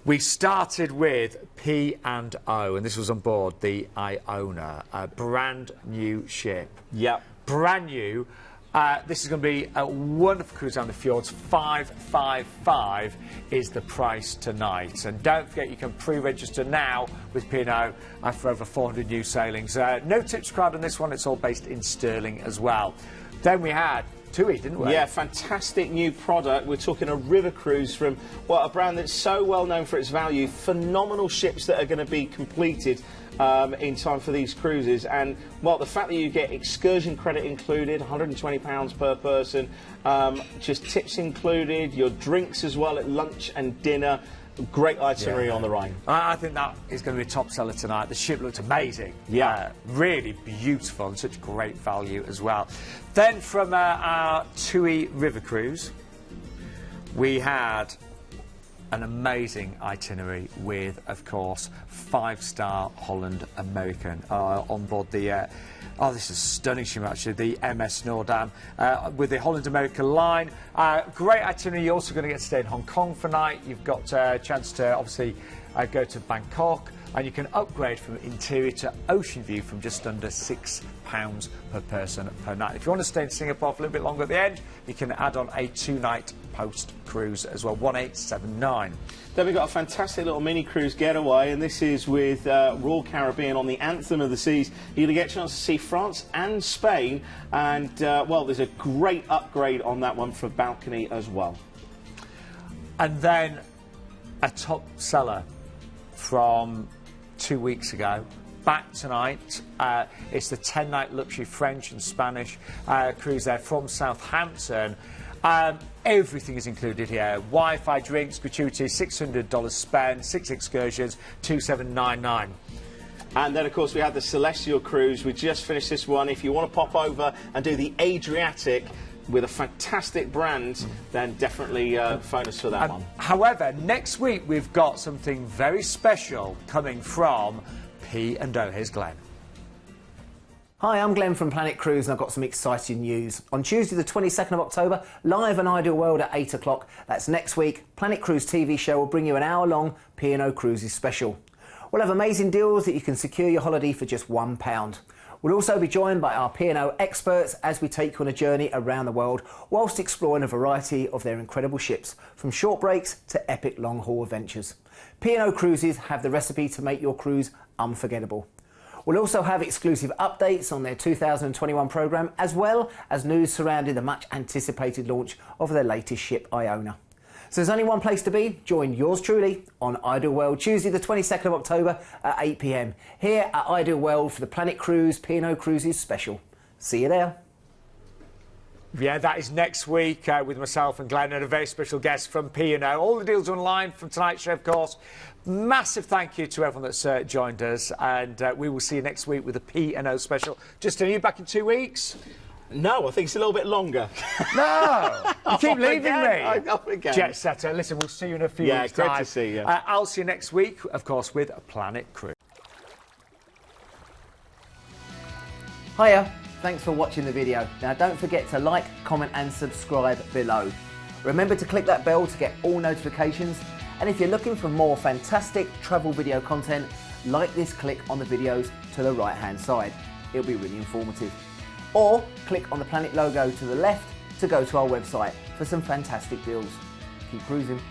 we started with P&O, and this was on board the Iona, a brand new ship. Yep. Brand new. This is going to be a wonderful cruise down the fjords. 555 is the price tonight. And don't forget, you can pre-register now with P&O for over 400 new sailings. No tips required on this one. It's all based in sterling as well. Then we had TUI, didn't we? Yeah, fantastic new product. We're talking a river cruise from, well, a brand that's so well known for its value. Phenomenal ships that are going to be completed in time for these cruises. And, well, the fact that you get excursion credit included, £120 per person, just tips included, your drinks as well at lunch and dinner. Great itinerary on the Rhine. I think that is going to be a top seller tonight. The ship looked amazing. Yeah. Really beautiful and such great value as well. Then from our TUI River Cruise, we had an amazing itinerary with, of course, 5-star Holland American on board the this is stunning ship actually, the MS Noordam with the Holland American line. Great itinerary. You're also going to get to stay in Hong Kong for a night. You've got a chance to obviously go to Bangkok, and you can upgrade from interior to ocean view from just under £6 per person per night. If you want to stay in Singapore for a little bit longer at the end, you can add on a 2-night post cruise as well, 1879. Then we've got a fantastic little mini cruise getaway, and this is with Royal Caribbean on the Anthem of the Seas. You're going to get a chance to see France and Spain, and well, there's a great upgrade on that one for balcony as well. And then a top seller from 2 weeks ago, back tonight. It's the 10-night luxury French and Spanish cruise there from Southampton. Everything is included here. Wi-Fi, drinks, gratuities, $600 spend, 6 excursions, $2,799. And then, of course, we had the Celestyal cruise. We just finished this one. If you want to pop over and do the Adriatic with a fantastic brand, then definitely phone us for that one. However, next week we've got something very special coming from P&O. Here's Glenn. Hi, I'm Glenn from Planet Cruise, and I've got some exciting news. On Tuesday the 22nd of October, live on Ideal World at 8 o'clock, that's next week, Planet Cruise TV show will bring you an hour-long P&O Cruises special. We'll have amazing deals that you can secure your holiday for just £1. We'll also be joined by our P&O experts as we take you on a journey around the world whilst exploring a variety of their incredible ships, from short breaks to epic long-haul adventures. P&O Cruises have the recipe to make your cruise unforgettable. We'll also have exclusive updates on their 2021 programme, as well as news surrounding the much anticipated launch of their latest ship, Iona. So there's only one place to be. Join yours truly on Ideal World Tuesday the 22nd of October at 8 p.m. here at Ideal World for the Planet Cruise P&O Cruises special. See you there. Yeah, that is next week with myself and Glenn and a very special guest from P&O. All the deals are online from tonight's show, of course. Massive thank you to everyone that's joined us, and we will see you next week with a P&O special. Justin, are you back in 2 weeks? No, I think it's a little bit longer. No! You keep leaving me. I'm up again. Jet setter. Listen, we'll see you in a few weeks' great time. to see you. I'll see you next week, of course, with Planet Cruise. Hiya, thanks for watching the video. Now don't forget to like, comment and subscribe below. Remember to click that bell to get all notifications, and if you're looking for more fantastic travel video content, like this click on the videos to the right hand side. It'll be really informative. Or click on the Planet logo to the left to go to our website for some fantastic deals. Keep cruising.